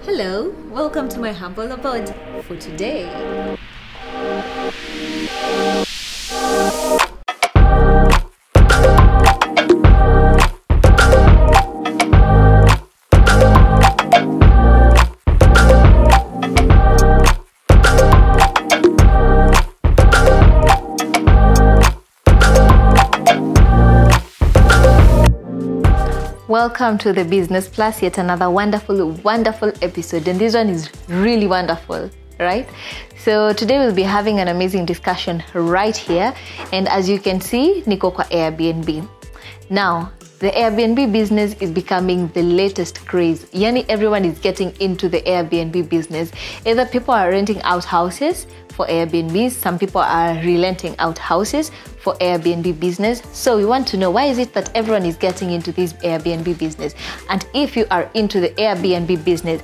Hello, welcome to my humble abode for today. Welcome to the Business Plus, yet another wonderful episode, and this one is really wonderful, right? So today we'll be having an amazing discussion right here, and as you can see, niko kwa Airbnb. Now, the Airbnb business is becoming the latest craze. Yani everyone is getting into the Airbnb business. Either people are renting out houses for Airbnbs, some people are relenting out houses for Airbnb business. So we want to know, why is it that everyone is getting into this Airbnb business? And if you are into the Airbnb business,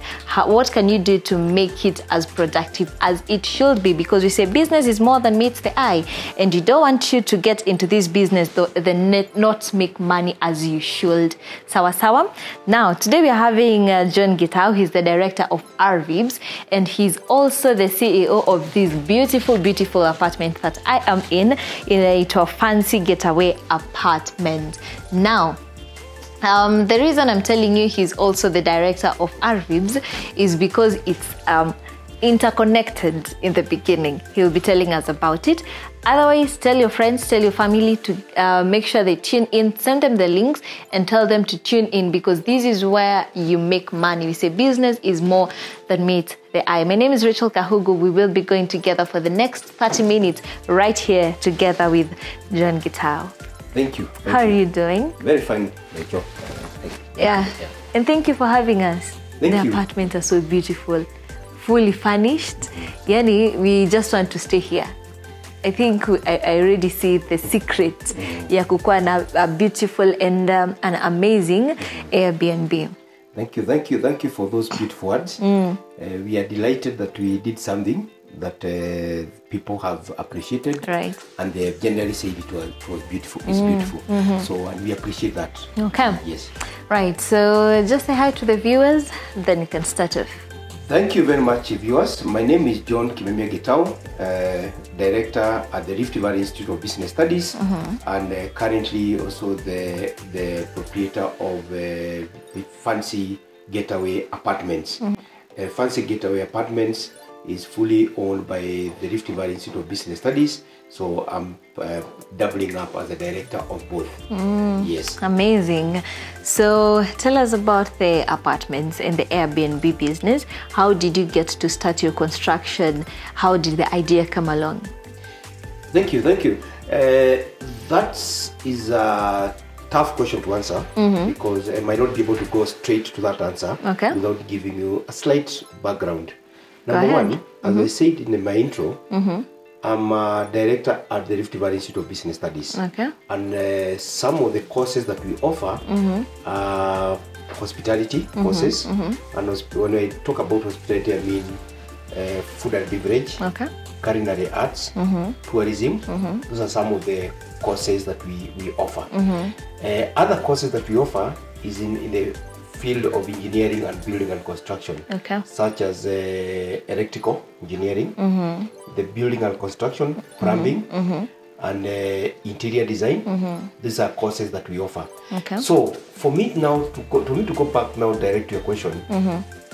what can you do to make it as productive as it should be? Because we say business is more than meets the eye, and you don't want you to get into this business then not make money as you should. Sawa sawa. Now today we are having John Gitau. He's the director of RVibs, and he's also the CEO of this beautiful apartment that I am in a fancy getaway apartment. Now, the reason I'm telling you he's also the director of RVibs is because it's interconnected in the beginning. He'll be telling us about it. Otherwise, tell your friends, tell your family to make sure they tune in. Send them the links and tell them to tune in, because this is where you make money. We say business is more than meets the eye. My name is Rachel Kahugu. We will be going together for the next 30 minutes right here together with John Gitau. Thank you. How are you doing? Very fine, Rachel. Yeah, and thank you for having us. Thank the you. apartment is so beautiful, fully furnished. Yani, we just want to stay here. I think I already see the secret ya kukuwa na a beautiful and an amazing Airbnb. Thank you for those beautiful words. We are delighted that we did something that people have appreciated, Right. And they have generally said it was beautiful. It's beautiful. So, and we appreciate that. Okay. Yes. Right. So just say hi to the viewers, then you can start off. Thank you very much, viewers. My name is John Gitau, director at the Rift Valley Institute of Business Studies, and currently also the proprietor of the Fancy Getaway Apartments. Fancy Getaway Apartments is fully owned by the Rift Valley Institute of Business Studies, so I'm doubling up as a director of both. Yes. Amazing. So tell us about the apartments and the Airbnb business. How did you get to start your construction? How did the idea come along? Thank you. That is a tough question to answer, because I might not be able to go straight to that answer without giving you a slight background. Number one, as I said in my intro, I'm a director at the Rift Valley Institute of Business Studies. And some of the courses that we offer are hospitality courses. And when I talk about hospitality, I mean food and beverage, culinary arts, tourism. Those are some of the courses that we offer. Other courses that we offer is in the field of engineering and building and construction, such as electrical engineering, the building and construction, plumbing, and interior design. These are courses that we offer. So for me now, to go back now direct to your question,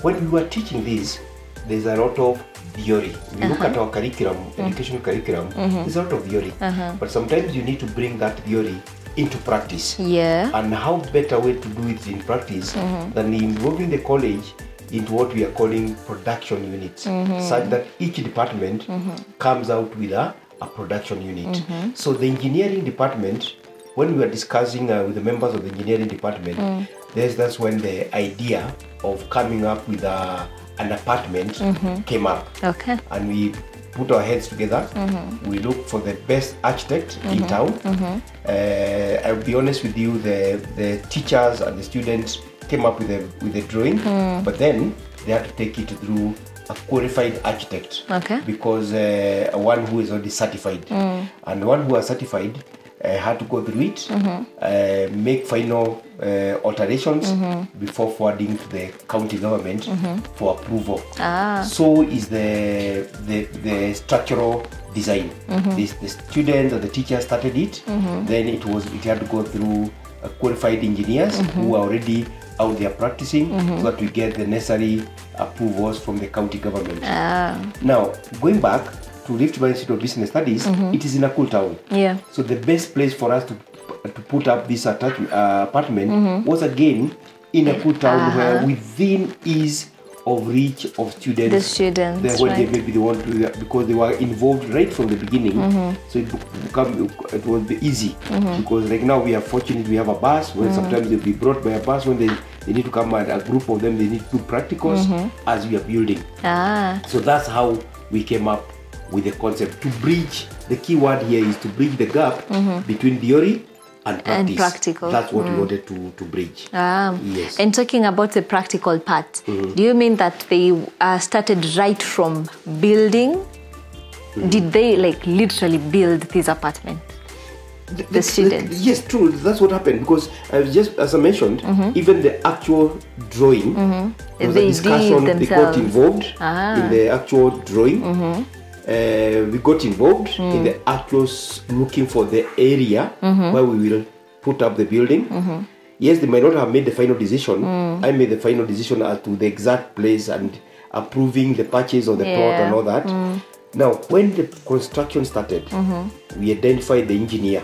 when we were teaching this, there's a lot of theory. We look at our curriculum, education curriculum, there's a lot of theory, but sometimes you need to bring that theory into practice. And how better way to do it in practice than involving the college into what we are calling production units, such that each department comes out with a production unit. So the engineering department, when we were discussing with the members of the engineering department, that's when the idea of coming up with an apartment came up. And we put our heads together. We look for the best architect in town. I'll be honest with you, the teachers and the students came up with a drawing, but then they had to take it through a qualified architect, because one who is already certified, and one who is certified had to go through it, make final alterations before forwarding to the county government for approval. So is the structural design. The students and the teachers started it. Then it had to go through qualified engineers who are already out there practicing, so that we get the necessary approvals from the county government. Now, going back to Rift Valley Institute of Business Studies, it is in a cool town. So the best place for us to put up this apartment was again in a cool town where within ease of reach of students. The students, when maybe they want to, because they were involved right from the beginning. So it will be easy, because like now we are fortunate, we have a bus where sometimes they'll be brought by a bus when they need to come, and a group of them, they need to do practicals as we are building. So that's how we came up with the concept to bridge. The key word here is to bridge the gap between theory and practice. And practical. That's what we wanted to bridge. Yes. And talking about the practical part, do you mean that they started right from building? Did they like literally build this apartment? The students? Yes, true. That's what happened, because just as I mentioned, even the actual drawing, there was a discussion. They got involved in the actual drawing. We got involved in the actual looking for the area where we will put up the building. Yes, they might not have made the final decision. I made the final decision as to the exact place and approving the purchase of the plot and all that. Now, when the construction started, we identified the engineer.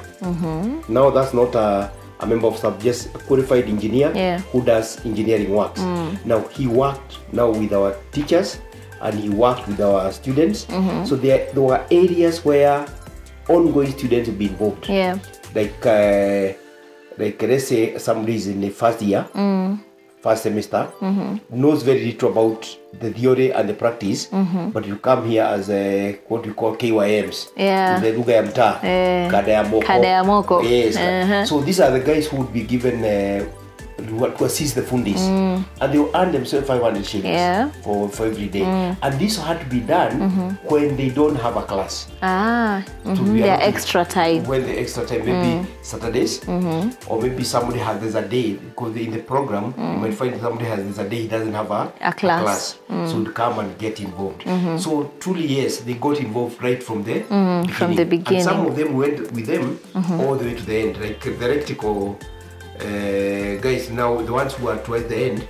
Now, that's not a member of staff, just a qualified engineer who does engineering works. Now, he worked with our teachers, and he worked with our students. So there were areas where ongoing students would be involved. Like let's say somebody is in the first year, first semester, knows very little about the theory and the practice, but you come here as what we call KYMs. The lugha ya mtaa, kada ya moko. Yes. So these are the guys who would be given to assist the fundis, and they will earn themselves 500 shillings for every day. And this had to be done when they don't have a class. Their extra time. When the extra time, maybe Saturdays, or maybe somebody there's a day, because in the program you might find somebody there's a day he doesn't have a class. So to come and get involved. So truly, yes, they got involved right from the beginning. From the beginning. And some of them went with them all the way to the end, like the electrical guys. Now the ones who are towards the end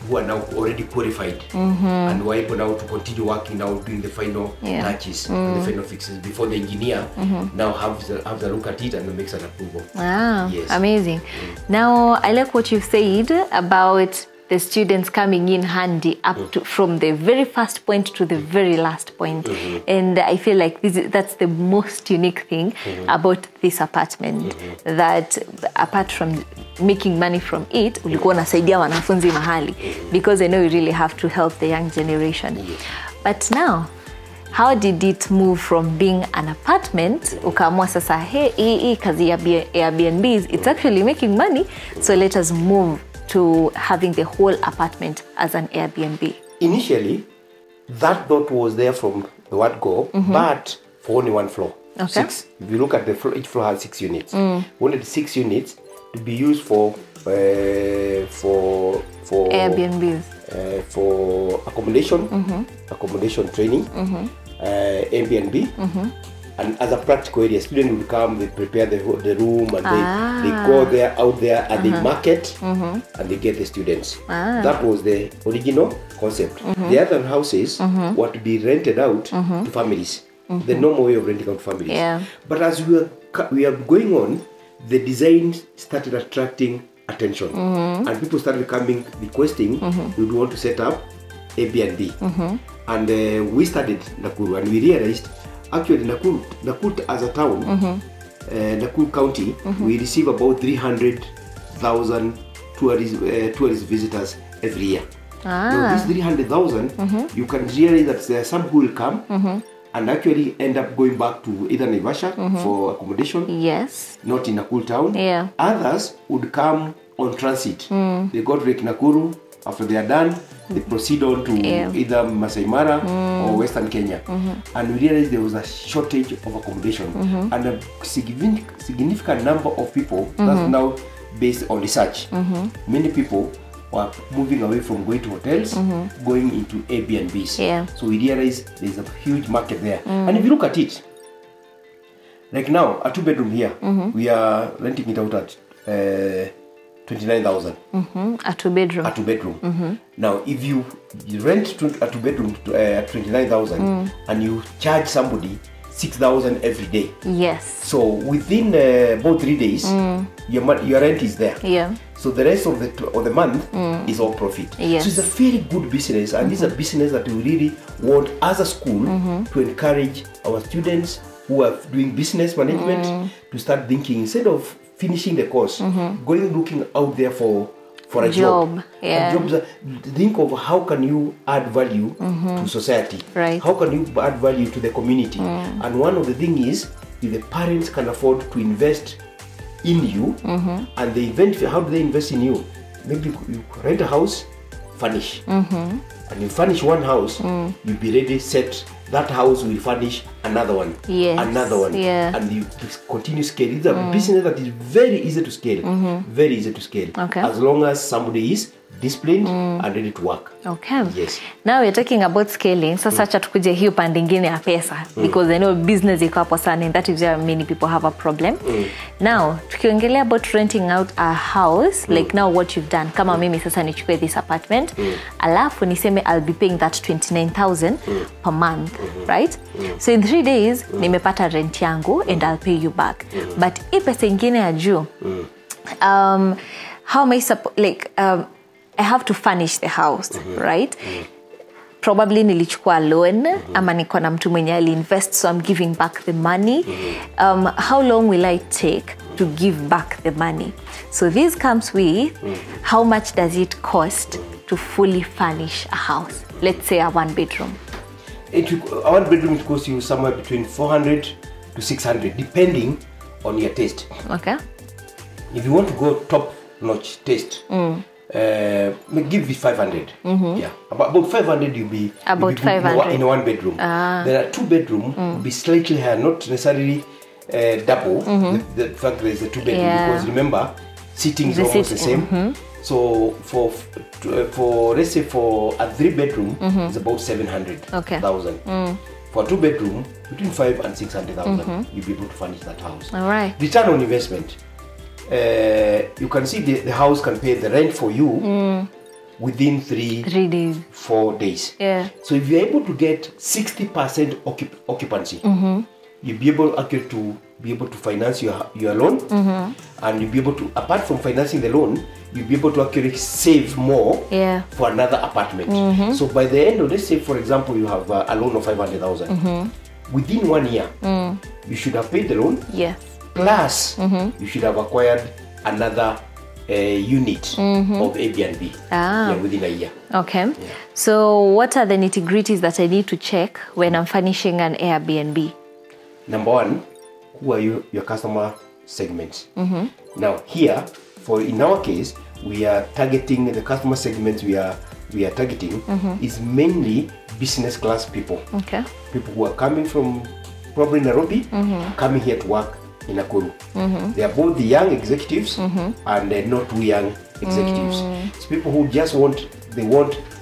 who are now already qualified and were able now to continue working, now doing the final touches and the final fixes before the engineer now have a look at it and makes an approval. Yes. Amazing. Now I like what you've said about the students coming in handy up to, from the very first point to the very last point. And I feel like that's the most unique thing about this apartment, that apart from making money from it, ulikuwa unasaidia wanafunzi mahali, because I know you really have to help the young generation. But now, how did it move from being an apartment, ukaamua sasa, hey, kazi ya Airbnbs, it's actually making money, so let us move to having the whole apartment as an Airbnb? Initially, that thought was there from the word go, but for only one floor. 6. If you look at the floor, each floor has 6 units. We wanted 6 units to be used for Airbnbs, for accommodation, accommodation training, Airbnb. And as a practical area, students will come, they prepare the room, and they go there, out there, and they market, and they get the students. That was the original concept. The other houses were to be rented out to families. The normal way of renting out to families. But as we are going on, the design started attracting attention, and people started coming requesting, we want to set up Airbnb. And we studied Nakuru, and we realized actually Nakuru as a town, Nakuru County, we receive about 300,000 tourist visitors every year. Now these 300,000, you can realize that there are some who will come and actually end up going back to either Naivasha for accommodation, not in Nakuru town. Others would come on transit. They go to Nakuru, After they are done, they proceed on to either Masai Mara or Western Kenya. And we realized there was a shortage of accommodation and a significant number of people that's now based on research. Many people were moving away from going to hotels, going into Airbnbs. So we realized there's a huge market there. And if you look at it, like now, a 2-bedroom here, we are renting it out at 29,000. A 2-bedroom. A 2-bedroom. Now, if you rent a 2-bedroom at 29,000 and you charge somebody 6,000 every day. Yes. So within about 3 days, your rent is there. Yeah. So the rest of the month is all profit. Yes. So it's a very good business, and it's a business that we really want as a school to encourage our students who are doing business management to start thinking, instead of finishing the course, going looking out there for a job. Yeah. Think of how can you add value to society. Right. How can you add value to the community? And one of the things is, if the parents can afford to invest in you, and they how do they invest in you? Maybe you rent a house, furnish, and you furnish one house, you'll be ready, set. That house will furnish another one, another one, and you continue scaling. It's a business that is very easy to scale, very easy to scale, as long as somebody is disciplined and ready to work. Okay. Yes. Now we're talking about scaling. Sasa acha tukuje hiyo pande ingine ya pesa, because I know business iko hapo sana, and that is where many people have a problem. Now tukiongelea about renting out a house, like now what you've done, kama mimi sasa nichukue this apartment, alafu niseme I'll be paying that 29,000 per month, right? So in 3 days nimepata rent yangu and I'll pay you back. But if pesa ingine ya juu, how am I I have to furnish the house, right? Probably nilichukua loan, ama niko na mtu mwenye invest, so I'm giving back the money. How long will I take to give back the money? So this comes with how much does it cost to fully furnish a house? Let's say a 1-bedroom. A 1-bedroom it costs you somewhere between 400 to 600, depending on your taste. Okay. If you want to go top-notch taste, give it 500. Yeah, about 500 you'll be about 500 in a 1-bedroom. There are 2-bedroom will be slightly higher, not necessarily double. The fact that there's a 2-bedroom, because remember, sitting is almost the same. So for let's say for a 3-bedroom, it's about 700,000. For a 2-bedroom, between 500 and 600,000, you'll be able to furnish that house. All right. Return on investment. You can see the house can pay the rent for you within 3 days, 4 days. Yeah. So if you're able to get 60% occupancy, you'll be able to finance your loan, and you'll be able to, apart from financing the loan, you'll be able to actually save more for another apartment. So by the end of, let's say for example, you have a loan of 500,000. Within 1 year, you should have paid the loan. Yes. Plus, you should have acquired another unit of Airbnb within a year. Okay. Yeah. So what are the nitty-gritties that I need to check when I'm furnishing an Airbnb? Number one, who are your customer segments? Now here, in our case, we are targeting the customer segments we are targeting is mainly business class people. Okay. People who are coming from probably Nairobi, coming here to work in Nakuru. They are both the young executives and not too young executives. It's people who just want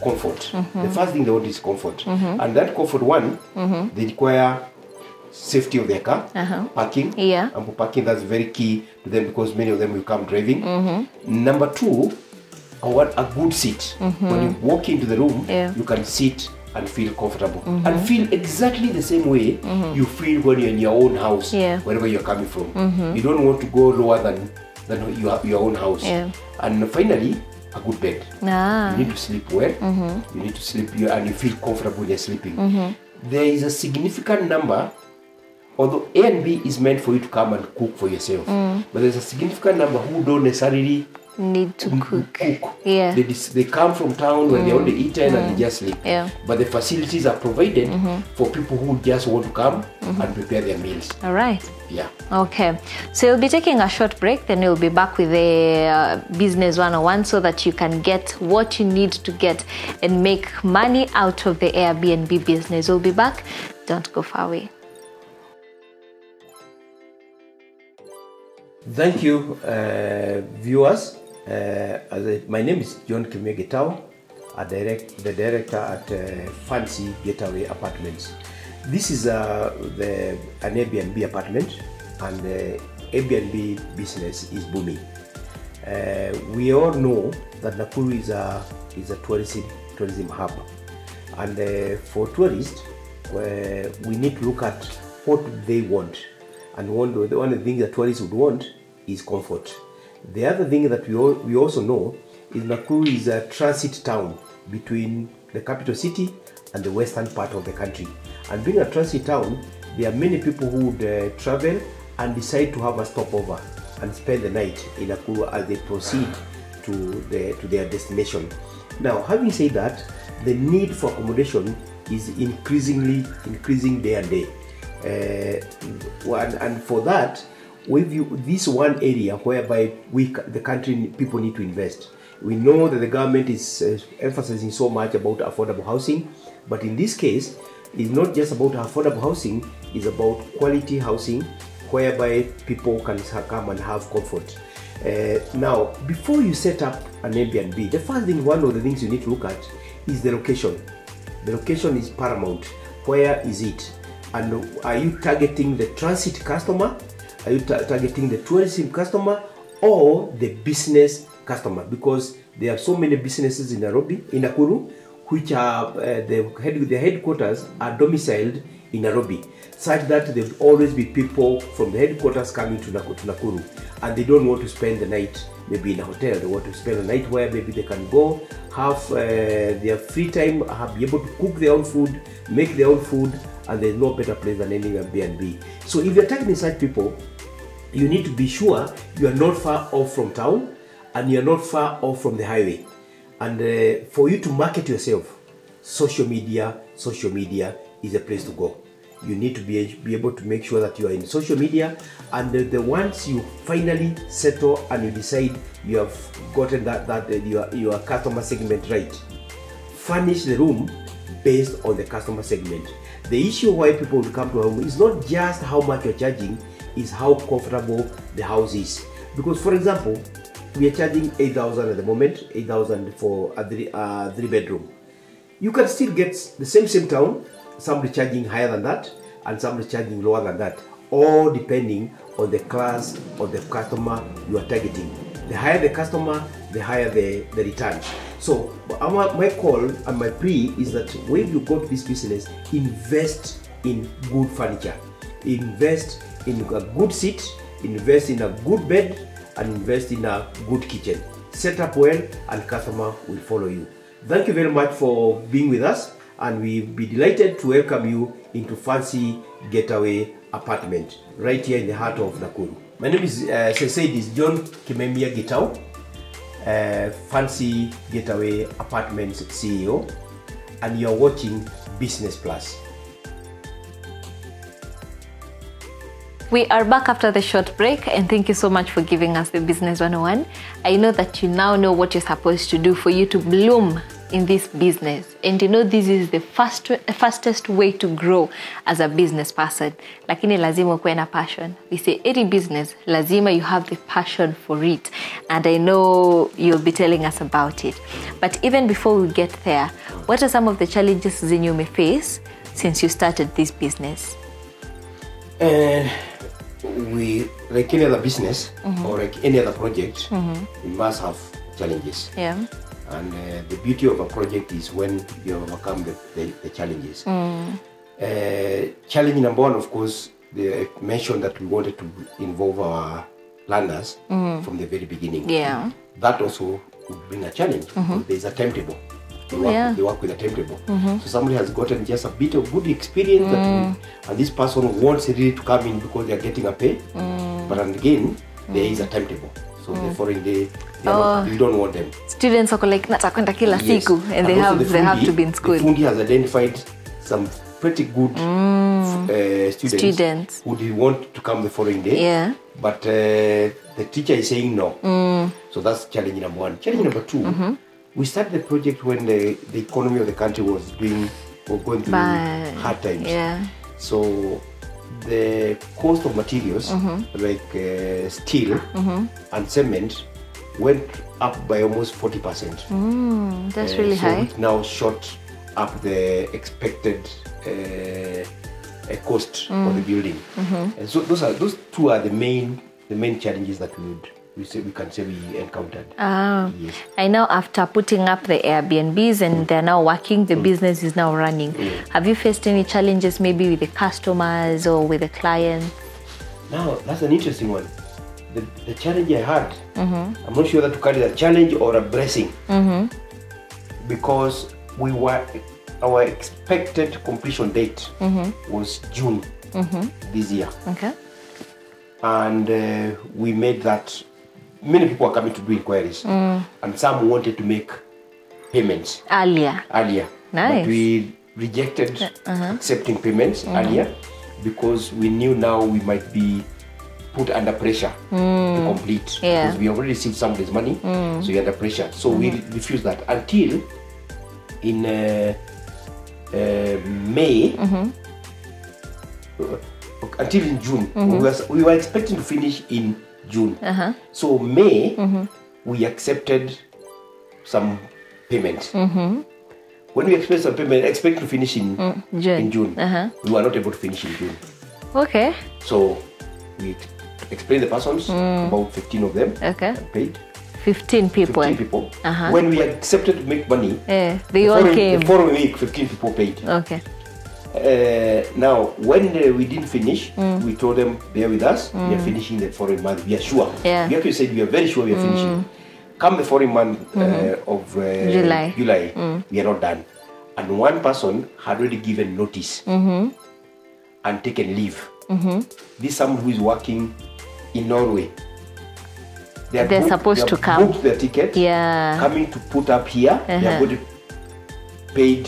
comfort. The first thing they want is comfort. And that comfort one, they require safety of their car, parking. And parking, that's very key to them because many of them will come driving. Number two, I want a good seat. When you walk into the room, you can sit and feel comfortable and feel exactly the same way you feel when you're in your own house, wherever you're coming from. You don't want to go lower than your own house. And finally, a good bed. You need to sleep well. You need to sleep and you feel comfortable when you're sleeping. There is a significant number, although A and B is meant for you to come and cook for yourself, but there's a significant number who don't necessarily need to cook. Yeah. They come from town when they only eat and they just sleep. Yeah. But the facilities are provided for people who just want to come and prepare their meals. All right. Yeah. Okay. So you'll be taking a short break, then you'll be back with the Business 101 so that you can get what you need to get and make money out of the Airbnb business. We'll be back. Don't go far away. Thank you, viewers. My name is John Getao, the director at Fancy Getaway Apartments. This is an Airbnb apartment, and the Airbnb business is booming. We all know that Nakuru is a tourism hub, and for tourists, we need to look at what they want. And one of the things that tourists would want is comfort. The other thing that we also know is Nakuru is a transit town between the capital city and the western part of the country. And being a transit town, there are many people who would travel and decide to have a stopover and spend the night in Nakuru as they proceed to their destination. Now, having said that, the need for accommodation is increasing day and day. And for that, this one area whereby the country people need to invest. We know that the government is emphasizing so much about affordable housing, but in this case, it's not just about affordable housing, it's about quality housing whereby people can come and have comfort. Now, before you set up an Airbnb, the first thing, one of the things you need to look at is the location. The location is paramount. Where is it? And are you targeting the transit customer? Are you targeting the tourism customer or the business customer? Because there are so many businesses in Nakuru, which are the headquarters are domiciled in Nairobi, such that there will always be people from the headquarters coming to Nakuru, and they don't want to spend the night maybe in a hotel. They want to spend the night where maybe they can go, have their free time, be able to cook their own food, make their own food, and there's no better place than any Airbnb. So if you're targeting such people, you need to be sure you are not far off from town and you're not far off from the highway. And for you to market yourself, social media is a place to go. You need to be able to make sure that you are in social media, and the once you finally settle and you decide you have gotten your customer segment right, furnish the room based on the customer segment. The issue why people will come to a home is not just how much you're charging, is how comfortable the house is. Because, for example, we are charging 8,000 at the moment, 8,000 for a three bedroom. You can still get the same town, somebody charging higher than that and somebody charging lower than that, all depending on the class of the customer you are targeting. The higher the customer, the higher the return. So my call and my plea is that when you go to this business, invest in good furniture, invest in a good seat, invest in a good bed, and invest in a good kitchen. Set up well and customer will follow you. Thank you very much for being with us, and we'll be delighted to welcome you into Fancy Getaway Apartment right here in the heart of Nakuru. My name is John Kimemia Getao, Fancy Getaway Apartments CEO, and you're watching Business Plus. We are back after the short break, and thank you so much for giving us the Business 101. I know that you now know what you're supposed to do for you to bloom in this business, and you know this is the fastest way to grow as a business person. Lakini lazima ukuwe na passion. We say any business, lazima you have the passion for it, and I know you'll be telling us about it. But even before we get there, what are some of the challenges that you may face since you started this business? We, like any other business or like any other project, we must have challenges. Yeah. And the beauty of a project is when you overcome the challenges. Challenge number one, of course, I mentioned that we wanted to involve our learners from the very beginning. Yeah. That also would bring a challenge. There's a timetable. They work with a timetable. So somebody has gotten just a bit of good experience, and this person wants really to come in because they are getting a pay. But again, there is a timetable. So the following day, You don't want them. Students are like natakwenda kila siku, and they have to be in school. The fundi has identified some pretty good students who want to come the following day. Yeah. But the teacher is saying no. So that's challenge number one. Challenge number two, we started the project when the economy of the country was going through hard times. Yeah. So the cost of materials like steel and cement went up by almost 40%. That's really high. It now shot up the expected cost for the building. And so those two are the main challenges that we can say we encountered. Yes. I know after putting up the Airbnbs and they're now working, the business is now running. Have you faced any challenges maybe with the customers or with the clients? Now, that's an interesting one. The challenge I had, I'm not sure that to call it a challenge or a blessing, because our expected completion date was June this year. Okay. And we made that. Many people are coming to do inquiries, and some wanted to make payments earlier. Nice. But we rejected accepting payments earlier because we knew now we might be put under pressure to complete. Yeah. Because we already received some of this money, so you're under pressure. So we refused that until in May. Until in June. We were expecting to finish in June. So May, we accepted some payment. When we expect some payment, expect to finish in June. We were not able to finish in June. Okay. So we explained the persons, about 15 of them, and paid. 15 people. 15 people. When we accepted to make money, they all came. The following week, 15 people paid. Okay. Now, when we didn't finish, we told them, bear with us, we are finishing the following month. We are sure. Yeah. We actually said we are very sure we are finishing. Come the following month of July, we are not done. And one person had already given notice and taken leave. This is someone who is working in Norway. They're supposed to come. Booked their ticket, coming to put up here. They are going to paid.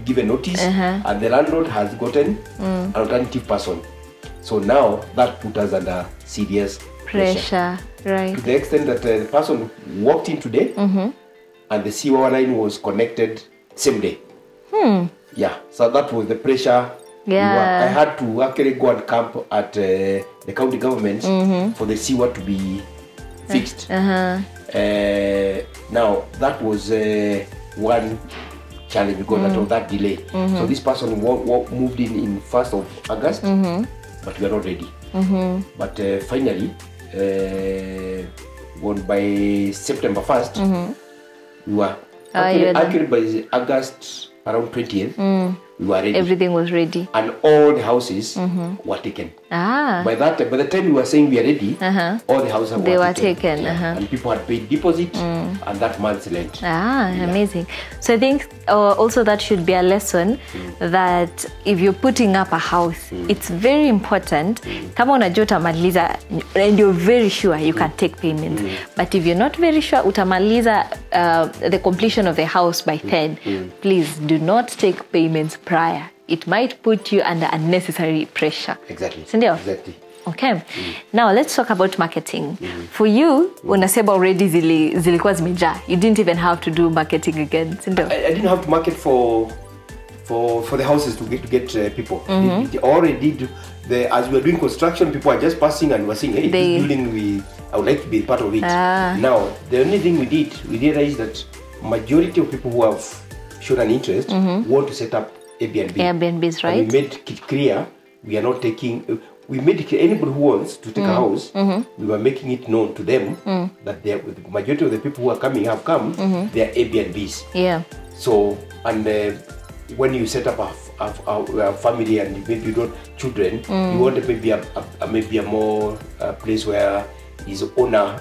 Given notice, and the landlord has gotten an alternative person. So now that put us under serious pressure. Right. To the extent that the person walked in today, and the sewer line was connected same day. Yeah. So that was the pressure. Yeah. I had to actually go and camp at the county government for the sewer to be fixed. Now that was one challenge because of that delay. So this person moved in 1st of August, but we are not ready. But finally, by September 1st, we were actually by August around 20th, we were ready. Everything was ready. And all the houses were taken. By the time we were saying we are ready, all the houses were taken. And people had paid deposit and that month's rent. Amazing. So I think also that should be a lesson that if you're putting up a house, it's very important. Kama unajua utamaliza and you're very sure you can take payments. But if you're not very sure utamaliza the completion of the house by 10, please do not take payments prior. It might put you under unnecessary pressure. Exactly. Sindio? Exactly. Okay. Now let's talk about marketing. For you, unasema already zilikuwa zimejaa. You didn't even have to do marketing again. Sindio? I didn't have to market for the houses to get people. They already did. As we were doing construction, people are just passing and were saying, hey, this building, I would like to be part of it. Now, the only thing we realized that majority of people who have shown an interest want to set up Airbnbs, right? And we made it clear we are not taking. We made it clear anybody who wants to take a house. We were making it known to them that the majority of the people who are coming have come. They are Airbnbs. Yeah. So and when you set up a family and maybe you don't children, you want maybe a more place where is owner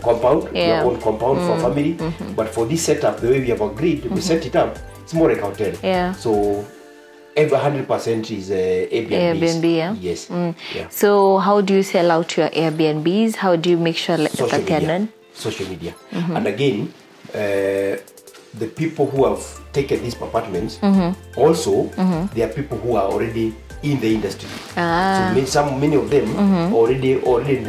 compound, your own compound for family. But for this setup, the way we have agreed, we set it up. It's more like a hotel. Yeah. So every 100% is Airbnb. Yeah. Yes. Yeah. So how do you sell out your Airbnbs? How do you make sure Social media. social media. And again, the people who have taken these apartments, also, there are people who are already in the industry. So many of them already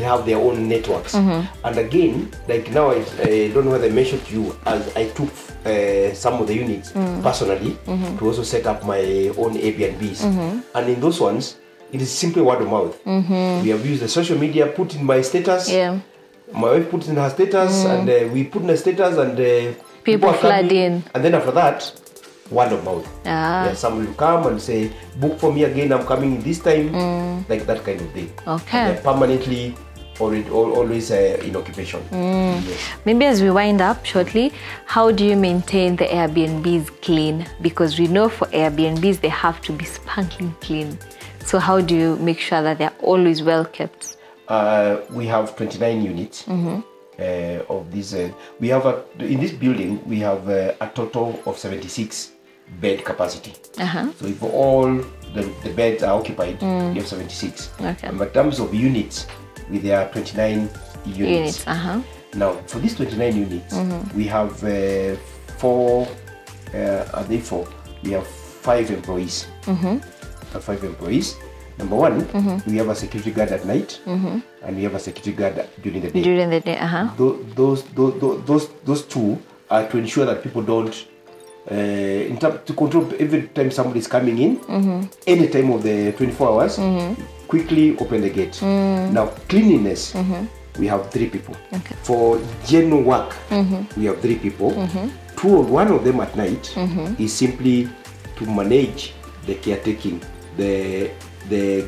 have their own networks. And again, like now, I don't know whether I mentioned to you, as I took some of the units personally to also set up my own Airbnbs. And in those ones, it is simply word of mouth. We have used the social media, put in my status. My wife put in her status, and we put in a status, and people flood in. And then after that, word of mouth. Someone will come and say, book for me again, I'm coming this time, like that kind of thing. Okay. And they're permanently always in occupation. Yes. Maybe as we wind up shortly, how do you maintain the Airbnbs clean? Because we know for Airbnbs, they have to be spanking clean. So how do you make sure that they're always well kept? We have 29 units. Of these, we have in this building we have a total of 76 bed capacity. So if all the beds are occupied, we have 76. Okay. And in terms of units, there are 29 units. Now for these 29 units, we have four. We have 5 employees. 5 employees. Number one, we have a security guard at night, and we have a security guard during the day. During the day, Those two are to ensure that people don't, to control every time somebody is coming in, any time of the 24 hours, quickly open the gate. Now, cleanliness, we have 3 people. Okay. For general work, we have 3 people. One of them at night is simply to manage the caretaking, the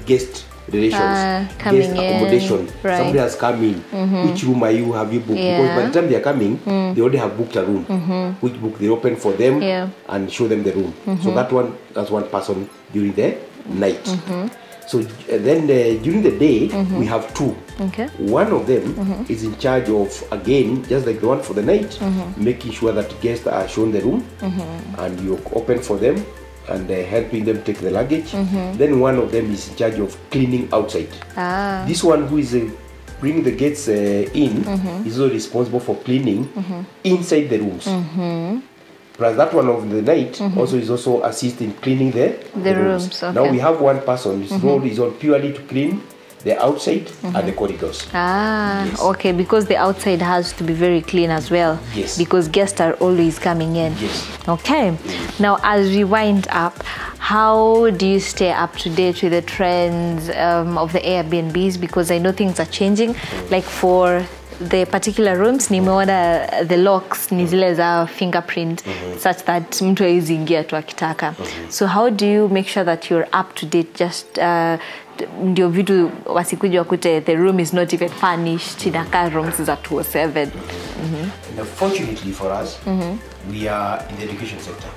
guest relations, guest accommodation. Somebody has come in. Which room have you booked? Because by the time they are coming, they already have booked a room. Which book they open for them and show them the room. So that's one person during the night. So then during the day, we have 2. Okay. One of them is in charge of, again, just like the one for the night, making sure that guests are shown the room and you open for them and helping them take the luggage. Then one of them is in charge of cleaning outside. This one who is bringing the guests in is also responsible for cleaning inside the rooms. Plus that one of the night also is also assisting cleaning the rooms. Okay. Now we have one person, his role is on purely to clean the outside and the corridors. Yes. Okay, because the outside has to be very clean as well. Yes. Because guests are always coming in. Yes. Okay. Now, as we wind up, how do you stay up to date with the trends of the Airbnbs? Because I know things are changing. Like for the particular rooms, nimeona the locks ni zile za fingerprint, such that mtu hawezi ingia tu akitaka. So how do you make sure that you're up to date? Just ndio vitu wasikuja wakute the room is not even furnished, inakaa rooms za 207. Now, fortunately for us, we are in the education sector.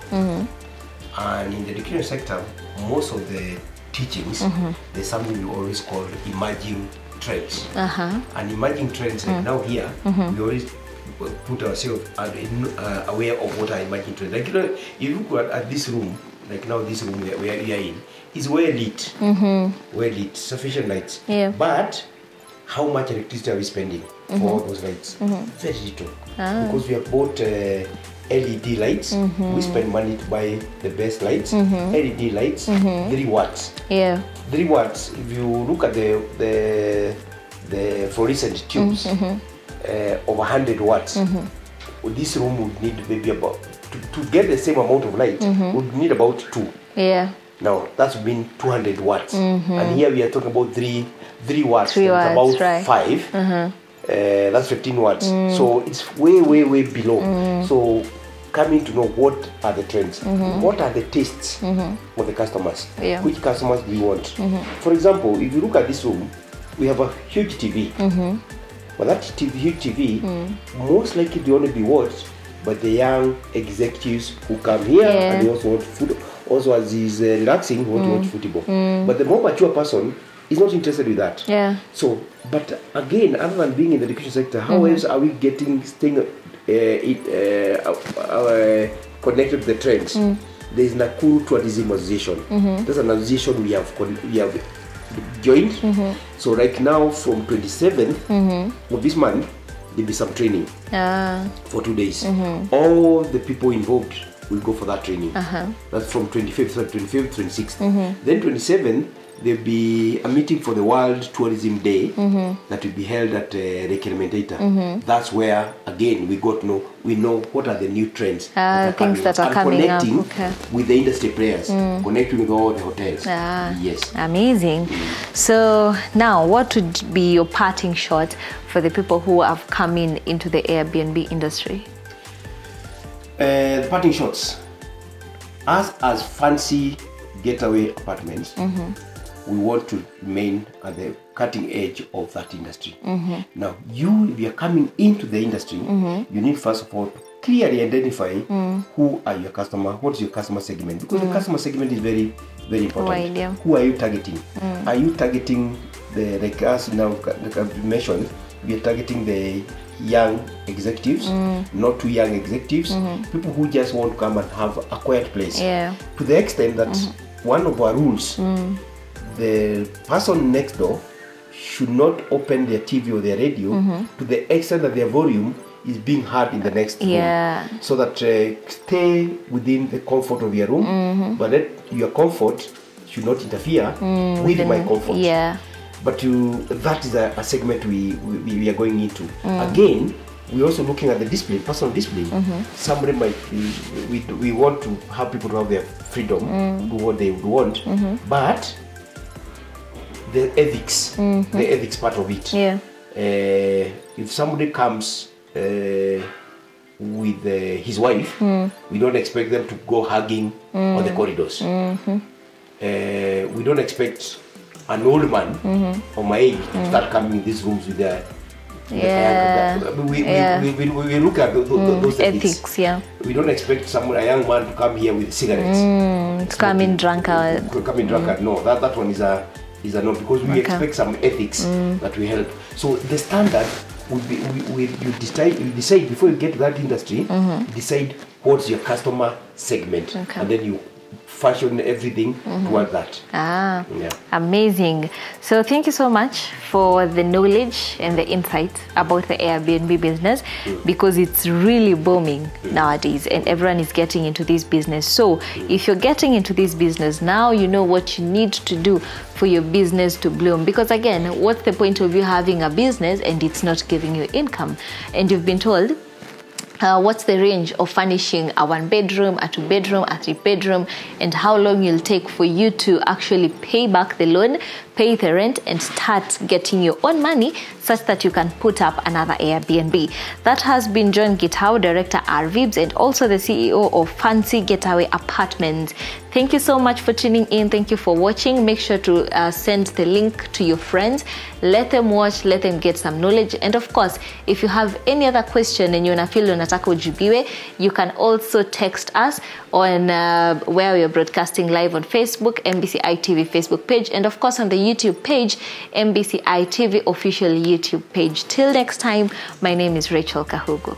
And in the education sector, most of the teachings, there's something we always call emerging trends. And emerging trends, like now here, we always put ourselves aware of what are emerging trends. Like, if you look at this room, like now this room where we are in, is well lit. Well lit, sufficient lights. But how much electricity are we spending for all those lights? Very little. Because we have bought LED lights. We spend money to buy the best lights. LED lights, 3 watts. 3 watts. If you look at the fluorescent tubes of 100 watts, this room would need maybe about to get the same amount of light. Would need about 2. Now that's been 200 watts, and here we are talking about 3 watts. 3 watts, about right. 5. That's 15 watts. So it's way below. So coming to know what are the trends, what are the tastes of the customers, which customers do you want. For example, if you look at this room, we have a huge TV. But that huge TV, most likely they only be watched by the young executives who come here and they also want food. Also, as he's relaxing, want to watch football. But the more mature person is not interested with that. So, but again, other than being in the education sector, how else are we staying connected to the trends? There is Nakuru Tourism Association. That's an association we have joined. So right now, from 27th of this month, there'll be some training for 2 days. All the people involved will go for that training. That's from 25th, 26th. Then 27th, there'll be a meeting for the World Tourism Day that will be held at Vacational. That's where, again, we know what are the new trends things that are coming up. Connecting with the industry players, connecting with all the hotels. Yes. Amazing. So now, what would be your parting shot for the people who have come into the Airbnb industry? The parting shots. Us as fancy getaway apartments, we want to remain at the cutting edge of that industry. Now, if you're coming into the industry, you need first of all to clearly identify who are your customer, what is your customer segment, because the customer segment is very, very important. Wide, yeah. Who are you targeting? Are you targeting like us now, like I've mentioned, we are targeting the young executives, not too young executives, people who just want to come and have a quiet place. To the extent that one of our rules, the person next door should not open their TV or their radio to the extent that their volume is being heard in the next room. So that stay within the comfort of your room, but let your comfort should not interfere with my comfort. But that is a segment we are going into. Again, we're also looking at the discipline, personal discipline. Somebody might we want to have people to have their freedom, do what they would want, but the ethics part of it. If somebody comes with his wife, we don't expect them to go hugging on the corridors. We don't expect an old man of my age to start coming in these rooms with their we look at those ethics. We don't expect a young man to come here with cigarettes. To come in drunkard. No, that one is a no, because we expect some ethics that we help. So the standard would be you decide before you get to that industry, decide what's your customer segment, and then you fashion everything toward that. Amazing. So thank you so much for the knowledge and the insight about the Airbnb business, because it's really booming nowadays and everyone is getting into this business. So if you're getting into this business now, you know what you need to do for your business to bloom, because again, what's the point of you having a business and it's not giving you income? And you've been told what's the range of furnishing a 1-bedroom, a 2-bedroom, a 3-bedroom, and how long it'll take for you to actually pay back the loan, pay the rent, and start getting your own money such that you can put up another Airbnb. That has been John Gitau, Director RVibs, and also the CEO of Fancy Getaway Apartments. Thank you so much for tuning in. Thank you for watching. Make sure to send the link to your friends. Let them watch, let them get some knowledge. And of course, if you have any other question and you feel unataka ujibiwe, you can also text us on where we are broadcasting live on Facebook, MBCI TV Facebook page, and of course on the YouTube page, MBCI TV official YouTube page. Till next time, my name is Rachel Kahugo.